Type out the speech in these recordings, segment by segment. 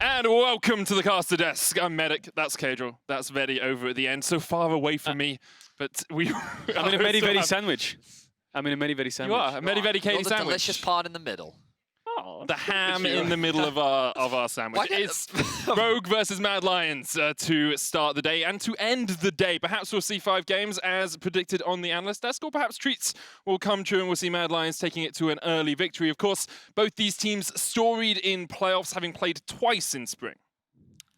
And welcome to the caster desk. I'm Medic, that's Caedrel, that's Vedi over at the end, so far away from me, but we... I'm in a Medi-Vedi sandwich. I'm in a Medi-Vedi sandwich. You are, a Medi-Vedi Katie the sandwich. delicious part in the middle. Oh, the ham in the middle of our sandwich. It's Rogue versus Mad Lions to start the day and to end the day. Perhaps we'll see 5 games as predicted on the analyst desk, or perhaps treats will come true and we'll see Mad Lions taking it to an early victory. Of course, both these teams storied in playoffs, having played twice in spring.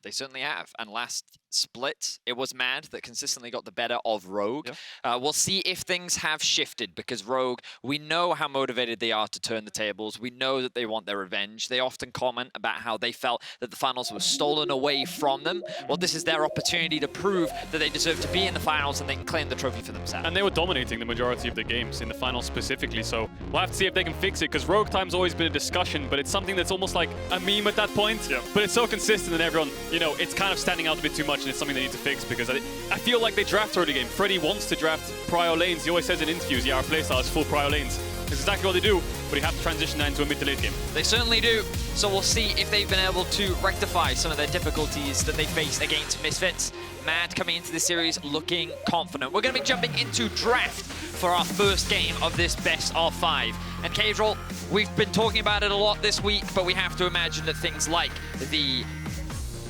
They certainly have. And last split, it was Mad that consistently got the better of Rogue. Yep. We'll see if things have shifted, because Rogue, we know how motivated they are to turn the tables. We know that they want their revenge. They often comment about how they felt that the finals were stolen away from them. Well, this is their opportunity to prove that they deserve to be in the finals and they can claim the trophy for themselves. And they were dominating the majority of the games in the finals specifically, so we'll have to see if they can fix it, because Rogue time's always been a discussion, but it's something that's almost like a meme at that point. Yep. But it's so consistent and everyone, you know, it's kind of standing out a bit too much, and it's something they need to fix, because I feel like they draft early game. Freddy wants to draft prio lanes. He always says in interviews, yeah, our playstyle is full prio lanes. It's exactly what they do, but you have to transition that into a mid to late game. They certainly do. So we'll see if they've been able to rectify some of their difficulties that they faced against Misfits. Mad coming into the series looking confident. We're going to be jumping into draft for our first game of this best of 5. And Caedrel, we've been talking about it a lot this week, but we have to imagine that things like the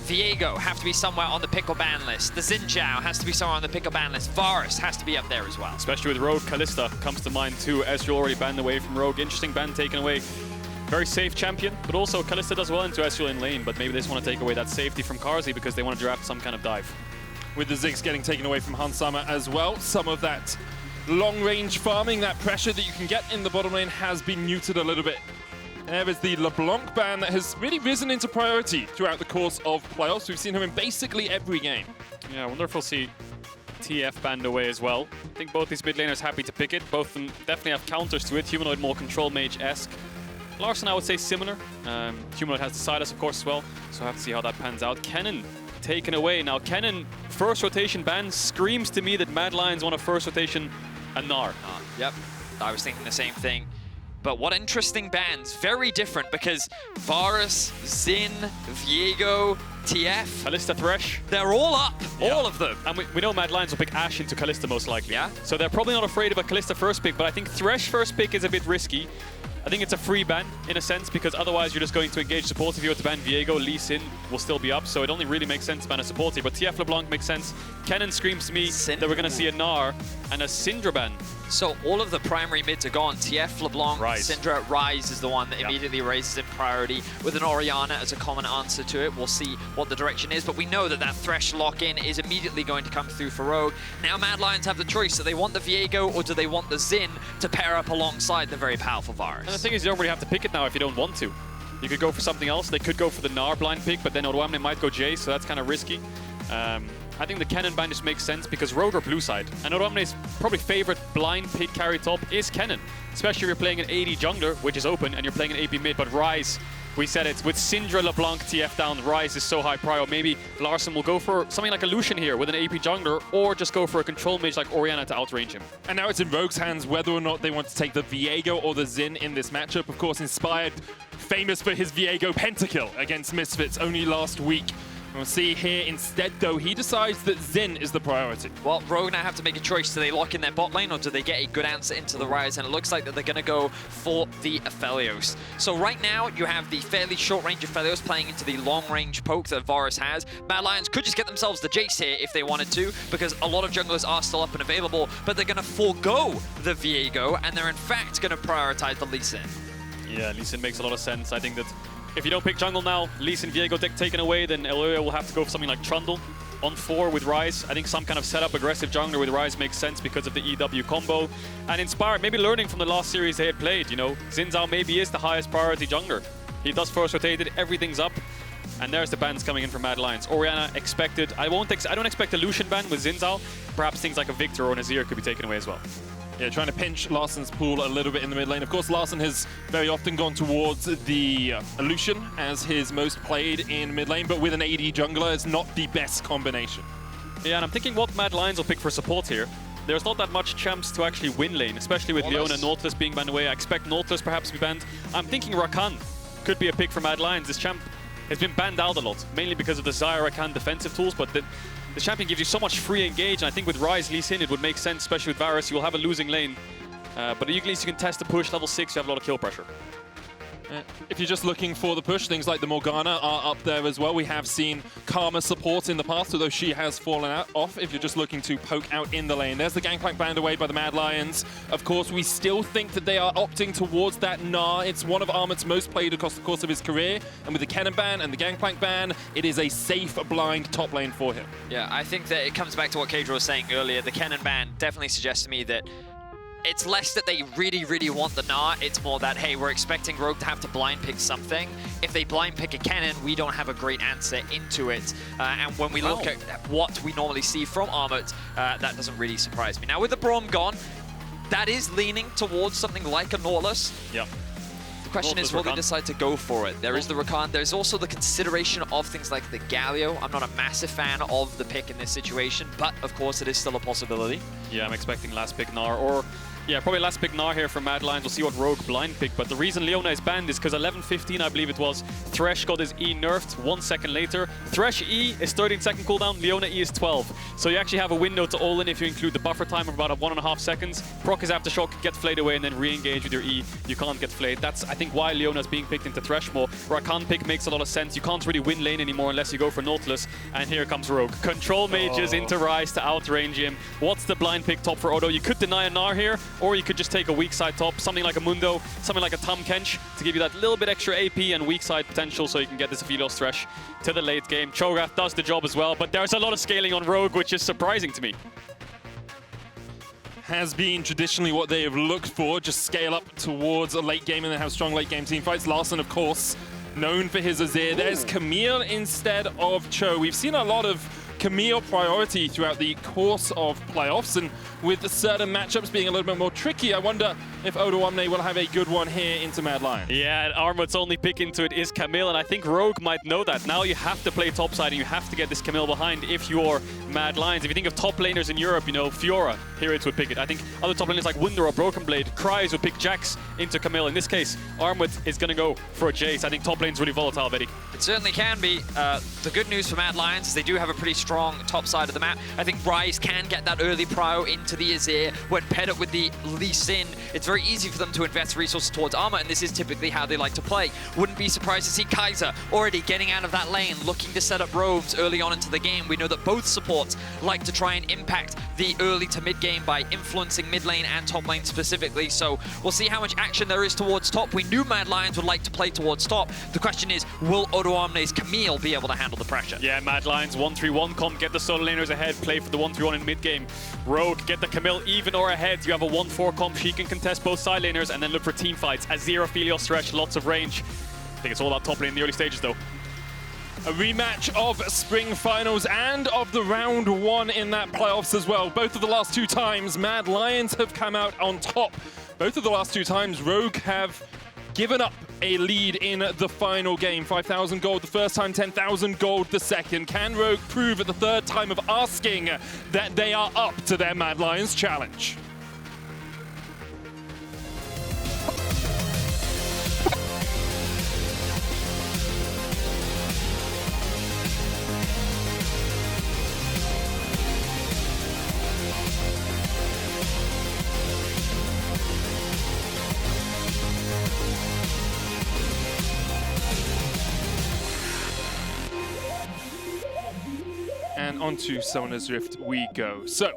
Viego have to be somewhere on the pickle ban list. The Xin Zhao has to be somewhere on the pickle ban list. Varus has to be up there as well. Especially with Rogue, Kalista comes to mind too. Ezreal already banned away from Rogue. Interesting ban taken away. Very safe champion, but also Kalista does well into Ezreal in lane, but maybe they just want to take away that safety from Carzzy because they want to draft some kind of dive. With the Ziggs getting taken away from Hansama as well, some of that long-range farming, that pressure that you can get in the bottom lane has been muted a little bit. There is the LeBlanc ban that has really risen into priority throughout the course of playoffs. We've seen him in basically every game. Yeah, I wonder if we'll see TF banned away as well. I think both these mid laners happy to pick it. Both of them definitely have counters to it. Humanoid more control mage-esque. Larssen, I would say similar. Humanoid has the Silas, of course, as well. So I have to see how that pans out. Kennen taken away. Now, Kennen, first rotation ban, screams to me that Mad Lions want a first rotation Anar. Yep, I was thinking the same thing. But what interesting bans. Very different, because Varus, Xin, Viego, TF, Kalista, Thresh. They're all up, all of them. And we know Mad Lions will pick Ashe into Kalista most likely. Yeah. So they're probably not afraid of a Kalista first pick, but I think Thresh first pick is a bit risky. I think it's a free ban, in a sense, because otherwise you're just going to engage support. If you were to ban Viego, Lee Sin will still be up, so it only really makes sense to ban a support here. But TF LeBlanc makes sense. Kennen screams to me that we're going to see a Gnar and a Syndra ban. So all of the primary mids are gone. TF, LeBlanc, Ryze. Syndra, Ryze is the one that immediately raises in priority with an Orianna as a common answer to it. We'll see what the direction is, but we know that that Thresh lock-in is immediately going to come through for Rogue. Now Mad Lions have the choice. Do they want the Viego or do they want the Xin to pair up alongside the very powerful Varus? And the thing is, you don't really have to pick it now if you don't want to. You could go for something else. They could go for the Gnar blind pick, but then Odoamne might go Jayce, so that's kind of risky. I think the Kennen ban just makes sense because Rogue are blue side, and Odoamne's probably favorite blind pick carry top is Kennen, especially if you're playing an AD jungler, which is open, and you're playing an AP mid. But Ryze, we said it, with Syndra, LeBlanc, TF down, Ryze is so high prio. Maybe Larssen will go for something like a Lucian here with an AP jungler, or just go for a control mage like Orianna to outrange him. And now it's in Rogue's hands whether or not they want to take the Viego or the Xin in this matchup. Of course, inspired, famous for his Viego pentakill against Misfits only last week. We'll see here instead, though, he decides that Xin is the priority. Well, Rogue now have to make a choice. Do they lock in their bot lane or do they get a good answer into the Ryze? And it looks like that they're going to go for the Aphelios. So right now, you have the fairly short-range Aphelios playing into the long-range poke that Varus has. Mad Lions could just get themselves the Jayce here if they wanted to, because a lot of junglers are still up and available, but they're going to forego the Viego, and they're in fact going to prioritize the Lee Sin. Yeah, Lee Sin makes a lot of sense. I think that if you don't pick jungle now, Lee Sin, Viego deck taken away, then Elyoya will have to go for something like Trundle on 4 with Ryze. I think some kind of setup aggressive jungler with Ryze makes sense because of the EW combo. And inspired, maybe learning from the last series they had played, you know, Xin Zhao maybe is the highest priority jungler. He does first rotated, everything's up. And there's the bans coming in from Mad Lions. Orianna expected. I don't expect a Lucian ban with Xin Zhao. Perhaps things like a Victor or an Azir could be taken away as well. Yeah, trying to pinch Larssen's pool a little bit in the mid lane. Of course, Larssen has very often gone towards the Lucian as his most played in mid lane, but with an AD jungler, it's not the best combination. Yeah, and I'm thinking what Mad Lions will pick for support here. There's not that much champs to actually win lane, especially with Leona and Nautilus being banned away. I expect Nautilus perhaps to be banned. I'm thinking Rakan could be a pick for Mad Lions. This champ has been banned out a lot, mainly because of the Xayah Rakan defensive tools, but the champion gives you so much free engage, and I think with Ryze Lee Sin, it would make sense, especially with Varus. You'll have a losing lane, but at least you can test the push. Level 6, you have a lot of kill pressure. If you're just looking for the push, things like the Morgana are up there as well. We have seen Karma support in the past, although she has fallen off if you're just looking to poke out in the lane. There's the Gangplank banned away by the Mad Lions. Of course, we still think that they are opting towards that Gnar. It's one of Armut's most played across the course of his career, and with the Cannon ban and the Gangplank ban, it is a safe blind top lane for him. Yeah, I think that it comes back to what Caedrel was saying earlier. The Cannon ban definitely suggests to me that it's less that they really, really want the Gnar. It's more that, hey, we're expecting Rogue to have to blind pick something. If they blind pick a cannon, we don't have a great answer into it. And when we look at what we normally see from Armut, that doesn't really surprise me. Now, with the Braum gone, that is leaning towards something like a Nautilus. Yep. The question is, will they decide to go for it? There is the Rakan. There's also the consideration of things like the Galio. I'm not a massive fan of the pick in this situation, but of course, it is still a possibility. Yeah, I'm expecting last pick Gnar, or yeah, probably last pick Gnar here from Mad Lions. We'll see what Rogue blind pick, but the reason Leona is banned is because 11:15, I believe it was, Thresh got his E nerfed 1 second later. Thresh E is 13-second cooldown, Leona E is 12. So you actually have a window to all in if you include the buffer time of about 1.5 seconds. Proc his Aftershock, get flayed away, and then re-engage with your E. You can't get flayed. That's, I think, why Leona is being picked into Thresh more. Rakan pick makes a lot of sense. You can't really win lane anymore unless you go for Nautilus. And here comes Rogue. Control mages into Ryze to outrange him. What's the blind pick top for Odo? You could deny a Gnar here, or you could just take a weak side top, something like a Mundo, something like a Tahm Kench to give you that little bit extra AP and weak side potential so you can get this Aphelios Thresh to the late game. Cho'Gath does the job as well, but there's a lot of scaling on Rogue, which is surprising to me. Has been traditionally what they have looked for, just scale up towards a late game and then have strong late game team fights. Larssen, of course, known for his Azir. There's Camille instead of Cho. We've seen a lot of Camille priority throughout the course of playoffs, and with certain matchups being a little bit more tricky, I wonder if Odoamne will have a good one here into Mad Lions. Yeah, Armut's only pick into it is Camille, and I think Rogue might know that. Now you have to play topside, and you have to get this Camille behind if you're Mad Lions. If you think of top laners in Europe, you know, Fiora, Heroids would pick it. I think other top laners like Wunder or Broken Blade, Ryze would pick Jax into Camille. In this case, Armut is going to go for a Jayce. I think top lane's really volatile, Vedi. It certainly can be. The good news for Mad Lions is they do have a pretty strong top side of the map. I think Ryze can get that early prio into the Azir. When paired up with the Lee Sin, it's very easy for them to invest resources towards armor, and this is typically how they like to play. Wouldn't be surprised to see Kaiser already getting out of that lane, looking to set up roves early on into the game. We know that both supports like to try and impact the early to mid game by influencing mid lane and top lane specifically, so we'll see how much action there is towards top. We knew Mad Lions would like to play towards top. The question is, will Odoamne's Camille be able to handle the pressure? Yeah, Mad Lions 1-3-1 comp, get the solo laners ahead, play for the 1-3-1 in mid game. Rogue, get the Camille even or ahead. You have a 1-4 comp, she can contest both side laners and then look for team fights. Azir, Aphelios, Thresh, lots of range. I think it's all about top lane in the early stages though. A rematch of Spring Finals and of the round one in that playoffs as well. Both of the last two times, Mad Lions have come out on top. Both of the last two times, Rogue have given up a lead in the final game. 5,000 gold the first time, 10,000 gold the second. Can Rogue prove at the third time of asking that they are up to their Mad Lions challenge? And onto Summoner's Rift we go. So,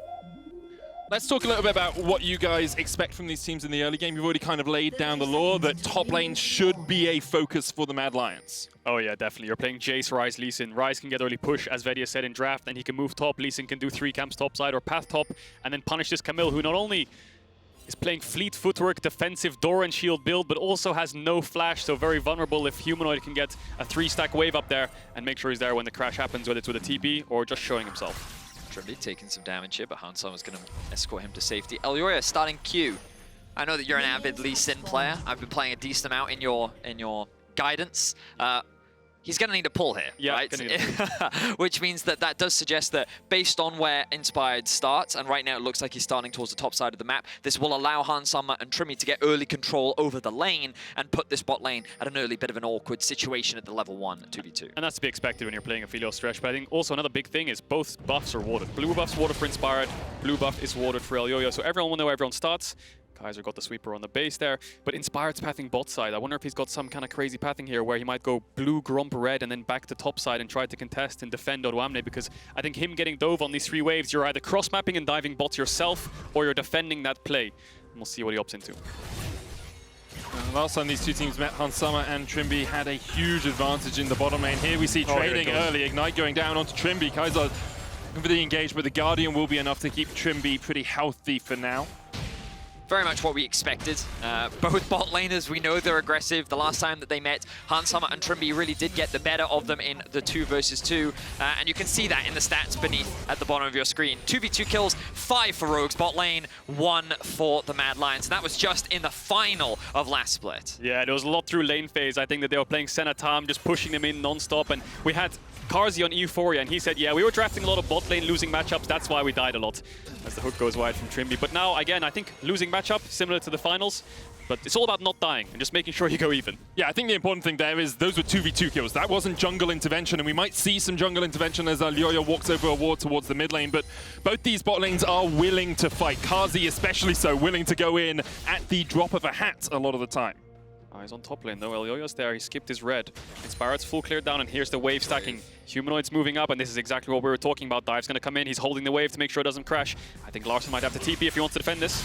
let's talk a little bit about what you guys expect from these teams in the early game. You've already kind of laid down the law that top lane should be a focus for the Mad Lions. Oh yeah, definitely. You're playing Jayce, Ryze, Lee Sin. Ryze can get early push, as Vedius said in draft, and he can move top. Lee Sin can do 3 camps topside or path top, and then punish this Camille, who not only is playing fleet footwork, defensive door and shield build, but also has no flash, so very vulnerable if Humanoid can get a 3-stack wave up there and make sure he's there when the crash happens, whether it's with a TP or just showing himself. Trymbi taking some damage here, but Hansan was going to escort him to safety. Elyoya starting Q. I know that you're an avid Lee Sin player. I've been playing a decent amount in your guidance. he's going to need a pull here, Yeah, right? Which means that that does suggest that based on where Inspired starts, and right now it looks like he's starting towards the top side of the map, this will allow Summer and Trymbi to get early control over the lane and put this bot lane at an early bit of an awkward situation at the level 1 2v2. And that's to be expected when you're playing Aphelios Thresh, but I think also another big thing is both buffs are warded. Blue buff's warded for Inspired, blue buff is warded for Elyoya, so everyone will know where everyone starts. Kaiser got the sweeper on the base there, but Inspired's pathing bot side. I wonder if he's got some kind of crazy pathing here where he might go blue, gromp, red, and then back to top side and try to contest and defend Odoamne, because I think him getting dove on these 3 waves, you're either cross-mapping and diving bots yourself, or you're defending that play. And we'll see what he opts into. Last time these two teams met, Summer and Trymbi had a huge advantage in the bottom lane. Here we see trading early, Ignite going down onto Trymbi. Kaiser looking for the engage, but the Guardian will be enough to keep Trymbi pretty healthy for now. Very much what we expected. Both bot laners, we know they're aggressive. The last time that they met, Summer and Trymbi really did get the better of them in the 2 versus 2. And you can see that in the stats beneath at the bottom of your screen. 2v2 kills, 5 for Rogue's bot lane, 1 for the Mad Lions. And that was just in the final of last split. Yeah, there was a lot through lane phase. I think that they were playing Senna Tam, just pushing them in non-stop. And we had Carzzy on Euphoria, and he said, yeah, we were drafting a lot of bot lane, losing matchups. That's why we died a lot, as the hook goes wide from Trymbi. But now, again, I think losing matchup, similar to the finals, but it's all about not dying and just making sure you go even. Yeah, I think the important thing there is those were 2v2 kills. That wasn't jungle intervention, and we might see some jungle intervention as Elyoya walks over a ward towards the mid lane, but both these bot lanes are willing to fight. Carzzy especially so, willing to go in at the drop of a hat a lot of the time. He's on top lane though. Elyoya's there. He skipped his red. Inspired's full cleared down, and here's the wave stacking. Humanoid's moving up, and this is exactly what we were talking about. Dive's going to come in. He's holding the wave to make sure it doesn't crash. I think Larssen might have the TP if he wants to defend this.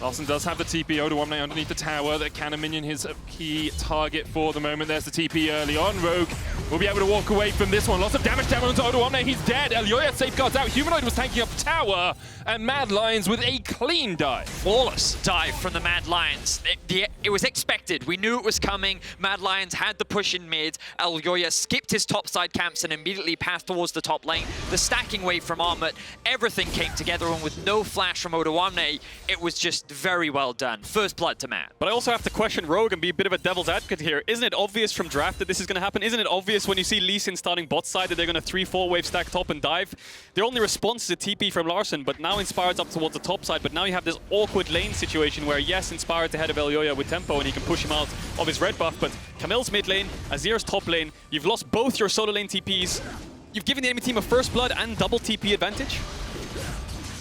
Larssen does have the TP. Odoamne underneath the tower. That can minion his key target for the moment. There's the TP early on. Rogue will be able to walk away from this one. Lots of damage down onto Odoamne. He's dead. Elyoya safeguards out. Humanoid was tanking up tower. And Mad Lions with a clean dive. Flawless dive from the Mad Lions. It was expected. We knew it was coming. Mad Lions had the push in mid. Elyoya skipped his topside camps and immediately passed towards the top lane. The stacking wave from Armut. Everything came together, and with no flash from Odoamne, it was just very well done. First blood to Mad. But I also have to question Rogue and be a bit of a devil's advocate here. Isn't it obvious from draft that this is going to happen? Isn't it obvious when you see LEC starting bot side that they're going to 3-4 wave stack top and dive? Their only response is a TP from Larssen, but now Inspired's up towards the top side. But now you have this awkward lane situation where, yes, Inspired's ahead of Elyoya with tempo and he can push him out of his red buff, but Camille's mid lane, Azir's top lane. You've lost both your solo lane TPs. You've given the enemy team a first blood and double TP advantage.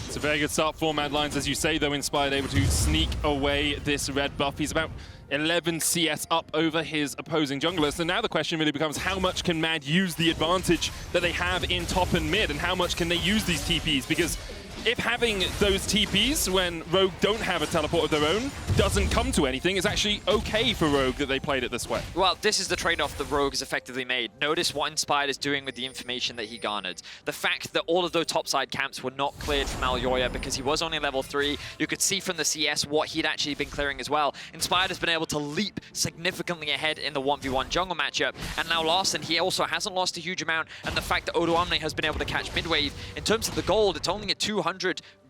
It's a very good start for Mad Lions, as you say, though. Inspired able to sneak away this red buff. He's about 11 CS up over his opposing jungler. So now the question really becomes, how much can Mad use the advantage that they have in top and mid, and how much can they use these TPs? Because if having those TPs when Rogue don't have a teleport of their own doesn't come to anything, it's actually okay for Rogue that they played it this way. Well, this is the trade-off that Rogue has effectively made. Notice what Inspired is doing with the information that he garnered. The fact that all of those topside camps were not cleared from Elyoya because he was only level 3. You could see from the CS what he'd actually been clearing as well. Inspired has been able to leap significantly ahead in the 1v1 jungle matchup. And now Larssen, he also hasn't lost a huge amount. And the fact that Odoamne has been able to catch mid-wave, in terms of the gold, it's only a 200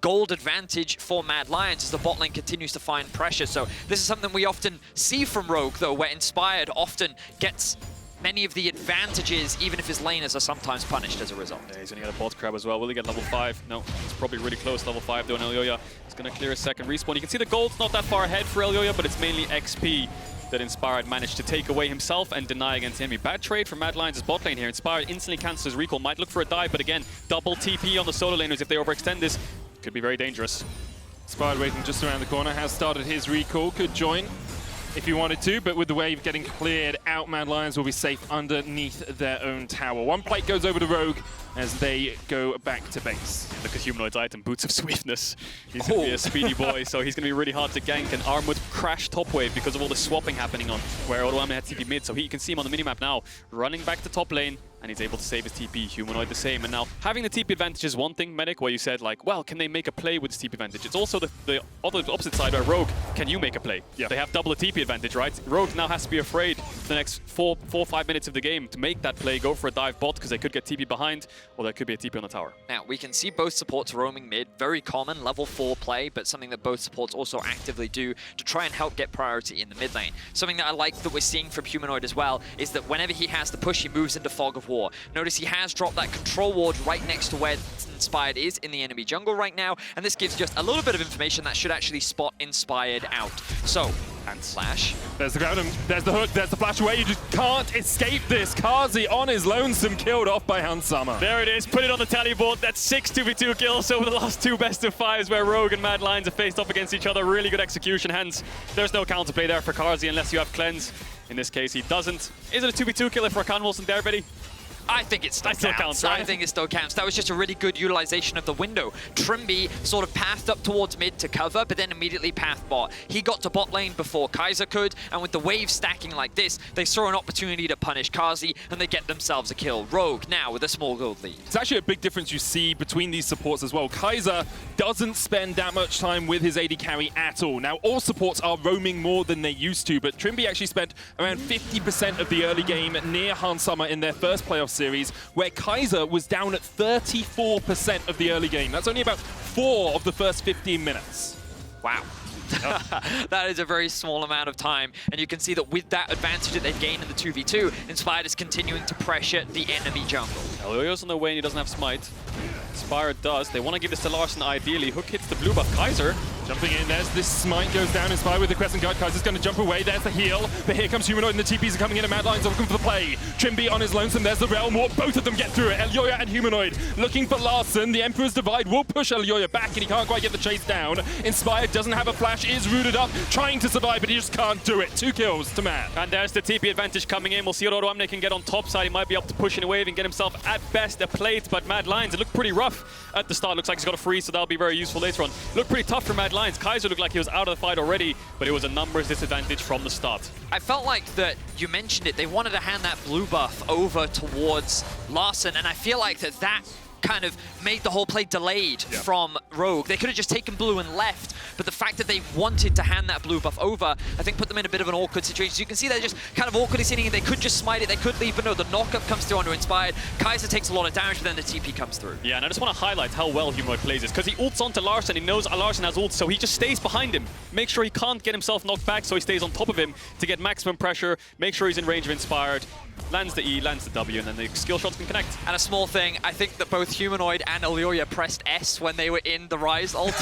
gold advantage for Mad Lions as the bot lane continues to find pressure. So this is something we often see from Rogue, though, where Inspired often gets many of the advantages, even if his laners are sometimes punished as a result. Yeah, he's going to get a bot crab as well. Will he get level 5? No, he's probably really close to level 5, though. And Elyoya is going to clear a second respawn. You can see the gold's not that far ahead for Elyoya, but it's mainly XP that Inspired managed to take away himself and deny against enemy. Bad trade from Mad Lions' bot lane here. Inspired instantly cancels his recall, might look for a dive, but again, double TP on the solo laners. If they overextend this, could be very dangerous. Inspired waiting just around the corner, has started his recall, could join if he wanted to, but with the wave getting cleared out, Mad Lions will be safe underneath their own tower. One plate goes over to Rogue as they go back to base. Look at Humanoid's item, Boots of Swiftness. He's going to be a speedy boy, so he's going to be really hard to gank, and Armut crashed top wave because of all the swapping happening on where Odoamne had TP mid, so you can see him on the minimap now, running back to top lane, and he's able to save his TP. Humanoid the same. And now, having the TP advantage is one thing, Medic, where you said, like, well, can they make a play with this TP advantage? It's also the opposite side, where Rogue, can you make a play? Yeah. They have double the TP advantage, right? Rogue now has to be afraid for the next 4 or 5 minutes of the game to make that play, go for a dive bot, because they could get TP behind, or there could be a TP on the tower. Now, we can see both supports roaming mid. Very common, level 4 play, but something that both supports also actively do to try and help get priority in the mid lane. Something that I like that we're seeing from Humanoid as well is that whenever he has the push, he moves into Fog of War. Notice he has dropped that control ward right next to where Inspired is in the enemy jungle right now, and this gives just a little bit of information that should actually spot Inspired out. So, and Slash. There's the ground, there's the hook, there's the flash away. You just can't escape this. Carzzy on his lonesome, killed off by Summer. There it is, put it on the tally board. That's 6 2v2 kills over the last 2 best of 5s where Rogue and Mad Lions have faced off against each other. Really good execution, hence there's no counterplay there for Carzzy unless you have Cleanse. In this case, he doesn't. Is it a 2v2 kill if Rakan wasn't there, Vedi? I think it still counts. Right? I think it still counts. That was just a really good utilization of the window. Trymbi sort of pathed up towards mid to cover, but then immediately pathed bot. He got to bot lane before Kaiser could, and with the wave stacking like this, they saw an opportunity to punish Carzzy, and they get themselves a kill. Rogue now with a small gold lead. It's actually a big difference you see between these supports as well. Kaiser doesn't spend that much time with his AD carry at all. Now, all supports are roaming more than they used to, but Trymbi actually spent around 50% of the early game near Summer in their first playoff series, where Kaiser was down at 34% of the early game. That's only about 4 of the first 15 minutes. Wow. That is a very small amount of time, and you can see that with that advantage that they've gained in the 2v2, Inspired is continuing to pressure the enemy jungle. Elyoya's on the way and he doesn't have smite. Inspired does. They want to give this to Larssen ideally. Hook hits the blue buff. Kaiser jumping in, there's this smite goes down, Inspired with the Crescent Guard. Kaiser's going to jump away, there's the heal. But here comes Humanoid and the TPs are coming in and Mad Lions are looking for the play. Trymbi on his lonesome, there's the Realm Warp. Both of them get through it. Elyoya and Humanoid looking for Larssen. The Emperor's Divide will push Elyoya back and he can't quite get the chase down. Inspired doesn't have a flash, is rooted up, trying to survive, but he just can't do it. 2 kills to Mad. And there's the TP advantage coming in. We'll see what Odoamne can get on top side. He might be able to push in a wave and get himself at best a plate, but Mad Lions, it looked pretty rough at the start. Looks like he's got a freeze, so that'll be very useful later on. Looked pretty tough for Mad Lions. Kaiser looked like he was out of the fight already, but it was a numbers disadvantage from the start. I felt like that, you mentioned it, they wanted to hand that blue buff over towards Larssen, and I feel like that kind of made the whole play delayed from Rogue. They could have just taken blue and left, but the fact that they wanted to hand that blue buff over, I think put them in a bit of an awkward situation. So you can see they're just kind of awkwardly sitting, and they could just smite it, they could leave, but no, the knockup comes through onto Inspired. Kaiser takes a lot of damage, but then the TP comes through. Yeah, and I just want to highlight how well Humanoid plays this, because he ults onto Larssen, he knows Larssen has ult, so he just stays behind him. Make sure he can't get himself knocked back, so he stays on top of him to get maximum pressure, make sure he's in range of Inspired. Lands the E, lands the W, and then the skill shots can connect. And a small thing, I think that both Humanoid and Elyoya pressed S when they were in the Ryze ult.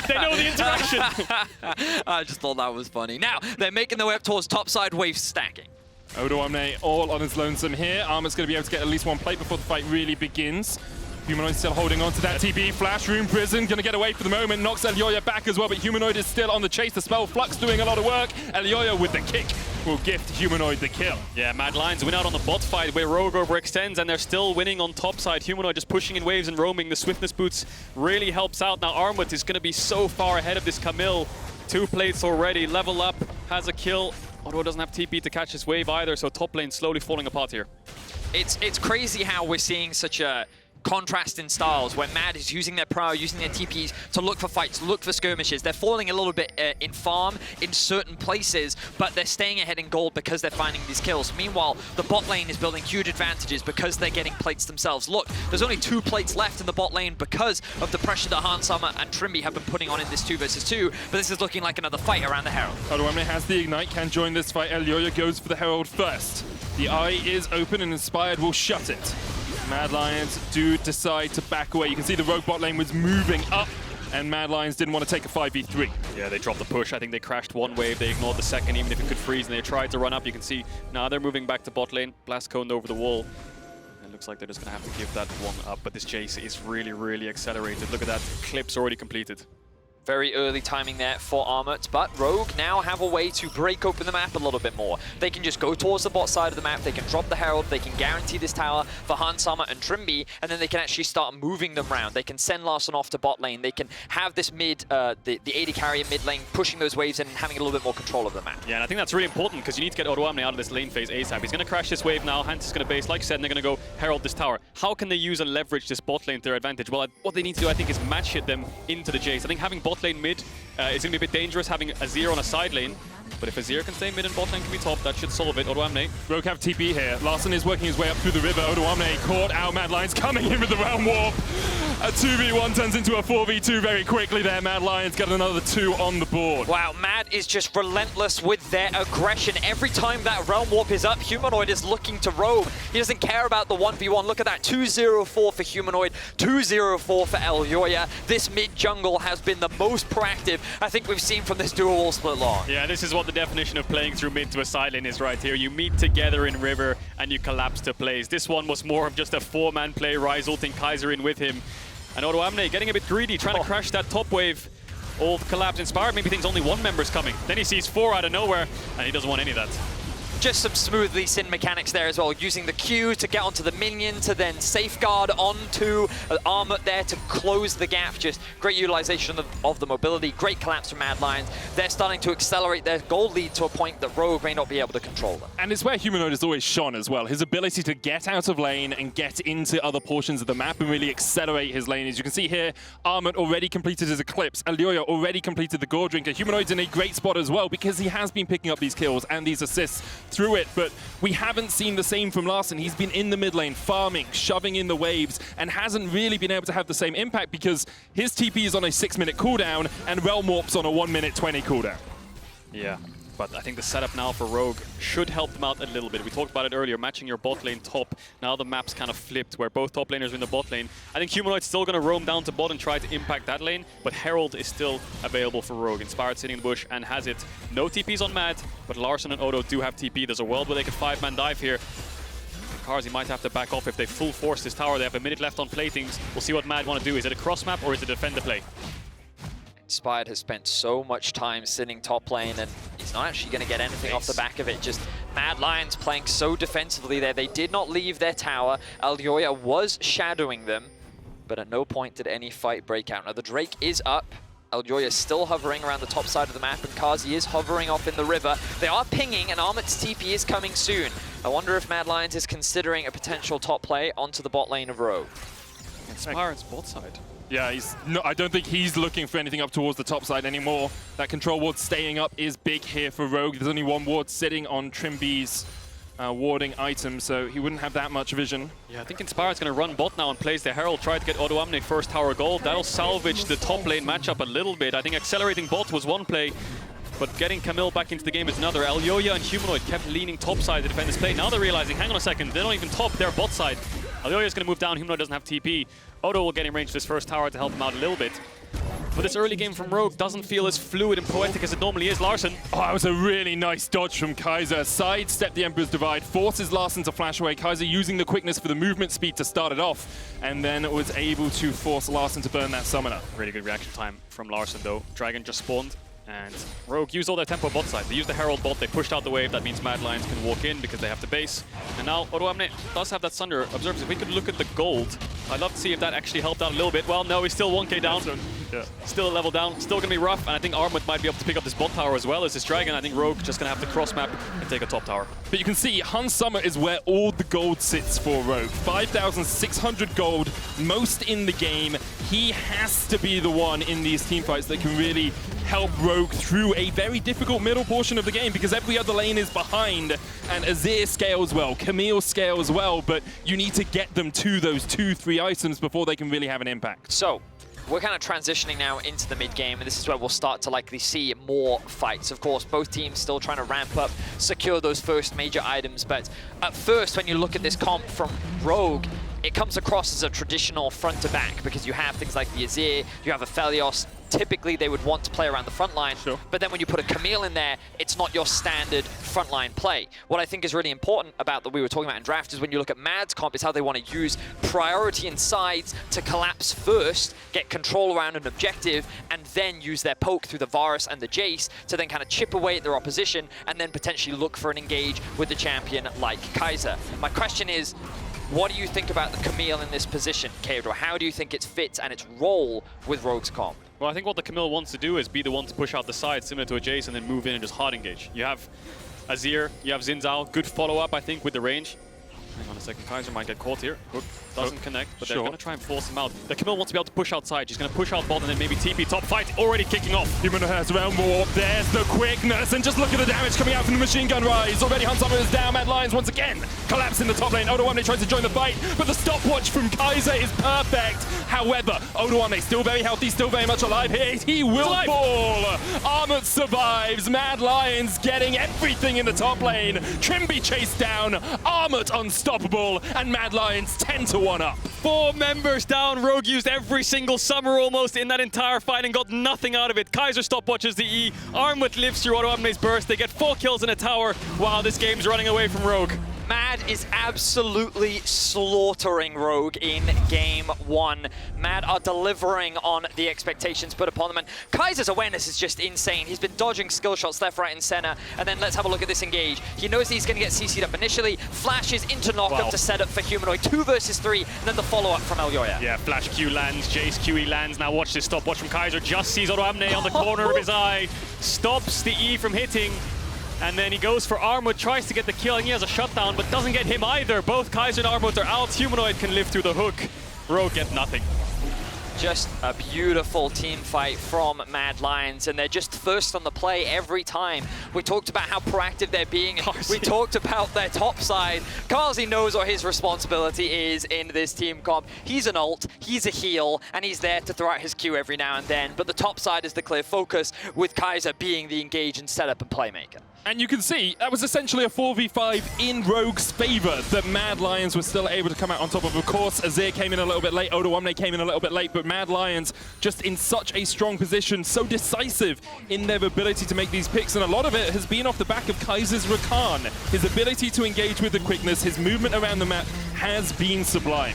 They know the interaction. I just thought that was funny. Now, they're making their way up towards topside, wave stacking. Odoamne all on his lonesome here. Armut's going to be able to get at least 1 plate before the fight really begins. Humanoid still holding on to that TP. Flash Room Prison going to get away for the moment. Knocks Elyoya back as well, but Humanoid is still on the chase. The spell Flux doing a lot of work. Elyoya with the kick will gift Humanoid the kill. Yeah, Mad Lions win out on the bot fight where Rogue overextends, and they're still winning on top side. Humanoid just pushing in waves and roaming. The swiftness boots really helps out. Now Armut is going to be so far ahead of this Camille. 2 plates already. Level up, has a kill. Odo doesn't have TP to catch this wave either, so top lane slowly falling apart here. It's crazy how we're seeing such a contrast in styles where Mad is using their prow, using their TPs to look for fights, look for skirmishes. They're falling a little bit in farm in certain places, but they're staying ahead in gold because they're finding these kills. Meanwhile, the bot lane is building huge advantages because they're getting plates themselves. Look, there's only 2 plates left in the bot lane because of the pressure that Summer and Trymbi have been putting on in this 2 versus 2, but this is looking like another fight around the Herald. Odoamne has the Ignite, can join this fight. Elyoya goes for the Herald first. The eye is open and Inspired will shut it. Mad Lions do decide to back away. You can see the Rogue bot lane was moving up, and Mad Lions didn't want to take a 5v3. Yeah, they dropped the push. I think they crashed 1 wave. They ignored the second, even if it could freeze, and they tried to run up. You can see now they're moving back to bot lane. Blast coned over the wall. It looks like they're just going to have to give that one up, but this Jayce is really, really accelerated. Look at that. Clip's already completed. Very early timing there for Armut, but Rogue now have a way to break open the map a little bit more. They can just go towards the bot side of the map, they can drop the Herald, they can guarantee this tower for Summer and Trymbi, and then they can actually start moving them around. They can send Larssen off to bot lane, they can have this mid, the AD carry in mid lane, pushing those waves and having a little bit more control of the map. Yeah, and I think that's really important because you need to get Odoamne out of this lane phase ASAP. He's going to crash this wave now, Hans is going to base, like you said, and they're going to go Herald this tower. How can they use and leverage this bot lane to their advantage? Well, what they need to do, I think, is match hit them into the Jayce. I think having bot lane mid is going to be a bit dangerous, having Azir on a side lane. But if Azir can stay mid and bot lane can be top, that should solve it. Odoamne. Rogue have TP here. Larssen is working his way up through the river. Odoamne caught out. Mad Lions coming in with the Realm Warp. A 2v1 turns into a 4v2 very quickly there. Mad Lions got another 2 on the board. Wow, Mad is just relentless with their aggression. Every time that Realm Warp is up, Humanoid is looking to roam. He doesn't care about the 1v1. Look at that, 2-0-4 for Humanoid, 2-0-4 for Elyoya. This mid jungle has been the most proactive I think we've seen from this dual wall split long. Yeah, this is what the definition of playing through mid to a side lane is right here. You meet together in river and you collapse to plays. This one was more of just a 4-man play, Ryze ulting Kaiser in with him. And Odoamne getting a bit greedy, trying to crash that top wave. Old collapse inspired, maybe thinks only one member's coming. Then he sees 4 out of nowhere, and he doesn't want any of that. Just some smooth Lee Sin mechanics there as well, using the Q to get onto the minion, to then safeguard onto Armut there to close the gap. Just great utilization of the mobility, great collapse from Mad Lions. They're starting to accelerate their goal lead to a point that Rogue may not be able to control them. And it's where Humanoid has always shone as well. His ability to get out of lane and get into other portions of the map and really accelerate his lane. As you can see here, Armut already completed his Eclipse. Elyoya already completed the Gore Drinker. Humanoid's in a great spot as well because he has been picking up these kills and these assists through it, but we haven't seen the same from Larssen. He's been in the mid lane, farming, shoving in the waves, and hasn't really been able to have the same impact because his TP is on a 6-minute cooldown and Realm Warp's on a 1-minute 20 cooldown. Yeah, but I think the setup now for Rogue should help them out a little bit. We talked about it earlier, matching your bot lane top. Now the map's kind of flipped, where both top laners are in the bot lane. I think Humanoid's still going to roam down to bot and try to impact that lane, but Herald is still available for Rogue. Inspired sitting in the bush and has it. No TPs on Mad, but Larssen and Odo do have TP. There's a world where they could 5-man dive here. Carzzy might have to back off if they full force this tower. They have a minute left on playthings. We'll see what Mad want to do. Is it a cross map or is it a defender play? Inspired has spent so much time sitting top lane and he's not actually going to get anything off the back of it. Just Mad Lions playing so defensively there. They did not leave their tower. Elyoya was shadowing them, but at no point did any fight break out. Now the Drake is up. Elyoya is still hovering around the top side of the map and Carzzy is hovering off in the river. They are pinging and Armut's TP is coming soon. I wonder if Mad Lions is considering a potential top play onto the bot lane of Rogue. Inspired's bot side. Yeah, I don't think he's looking for anything up towards the top side anymore. That control ward staying up is big here for Rogue. There's only one ward sitting on Trymbi's warding item, so he wouldn't have that much vision. Yeah, I think Inspired's going to run bot now and plays the Herald, try to get Odoamne first tower gold. That'll salvage the top lane matchup a little bit. I think accelerating bot was one play, but getting Camille back into the game is another. Elyoya and Humanoid kept leaning top side to defend this play. Now they're realizing, hang on a second, they don't even top, they're bot side. Elyoya's going to move down, Humanoid doesn't have TP. Odo will get in range for this first tower to help him out a little bit. But this early game from Rogue doesn't feel as fluid and poetic as it normally is. Larssen. Oh, that was a really nice dodge from Kaiser. Sidestep the Emperor's Divide, forces Larssen to flash away. Kaiser using the quickness for the movement speed to start it off, and then was able to force Larssen to burn that summoner. Really good reaction time from Larssen though. Dragon just spawned. And Rogue used all their tempo bot side. They used the Herald bot, they pushed out the wave. That means Mad Lions can walk in because they have the base. And now Odoamne does have that Sunder. Observes, if we could look at the gold, I'd love to see if that actually helped out a little bit. Well, no, he's still 1k down. Yeah. Still a level down, still gonna be rough. And I think Armut might be able to pick up this bot tower as well as this Dragon. I think Rogue just gonna have to cross map and take a top tower. But you can see Summer is where all the gold sits for Rogue. 5,600 gold, most in the game. He has to be the one in these teamfights that can really help Rogue through a very difficult middle portion of the game because every other lane is behind, and Azir scales well, Camille scales well, but you need to get them to those 2-3 items before they can really have an impact. So we're kind of transitioning now into the mid game, and this is where we'll start to likely see more fights. Of course, both teams still trying to ramp up, secure those first major items, but at first, when you look at this comp from Rogue, it comes across as a traditional front to back because you have things like the Azir, you have Aphelios, typically they would want to play around the front line, Sure. but then when you put a Camille in there, it's not your standard frontline play. What I think is really important about that we were talking about in draft is when you look at Mad's comp is how they want to use priority and sides to collapse first, get control around an objective, and then use their poke through the Varus and the Jayce to then kind of chip away at their opposition and then potentially look for an engage with the champion like Kaiser. My question is, what do you think about the Camille in this position, Caedrel? How do you think it fits and its role with Rogue's comp? Well, I think what the Camille wants to do is be the one to push out the side, similar to a Jayce, and then move in and just hard engage. You have Azir, you have Zhao, good follow-up, I think, with the range. Hang on a second, Kaiser might get caught here. Hook doesn't connect, but they're going to try and force him out. The Camille wants to be able to push outside. She's going to push out bot and then maybe TP top fight, already kicking off. Humanoid has round warp, there's the quickness, and just look at the damage coming out from the machine gun Ryze. Already Hunt Summer is down, Mad Lions once again collapse in the top lane. Odoamne tries to join the fight, but the stopwatch from Kaiser is perfect. However, Odoamne still very healthy, still very much alive here. He will fall. Armut survives. Mad Lions getting everything in the top lane. Trymbi chased down, Armut unstoppable, and Mad Lions 10-1 up. 4 members down. Rogue used every single summer almost in that entire fight and got nothing out of it. Kaiser stopwatches the E. Armut lives through Odoamne's burst. They get 4 kills in a tower while this game's running away from Rogue. Mad is absolutely slaughtering Rogue in game 1. Mad are delivering on the expectations put upon them, and Kaiser's awareness is just insane. He's been dodging skill shots left, right, and center, and then let's have a look at this engage. He knows he's going to get CC'd up initially, flashes into knockup to set up for Humanoid, 2 versus 3, and then the follow-up from Elyoya. Yeah, flash Q lands, Jayce QE lands. Now watch this stopwatch from Kaiser, just sees Odoamne on the corner of his eye, stops the E from hitting. And then he goes for Armut, tries to get the kill, and he has a shutdown, but doesn't get him either. Both Kaiser and Armut are out. Humanoid can live through the hook. Rogue get nothing. Just a beautiful team fight from Mad Lions, and they're just first on the play every time. We talked about how proactive they're being. Carzzy. We talked about their top side. Carzzy knows what his responsibility is in this team comp. He's an ult, he's a heal, and he's there to throw out his Q every now and then. But the top side is the clear focus, with Kaiser being the engage and setup and playmaker. And you can see that was essentially a 4v5 in Rogue's favor that Mad Lions were still able to come out on top of. Of course, Azir came in a little bit late, Odoamne came in a little bit late, but Mad Lions just in such a strong position, so decisive in their ability to make these picks, and a lot of it has been off the back of Kaiser's Rakan. His ability to engage with the quickness, his movement around the map has been sublime.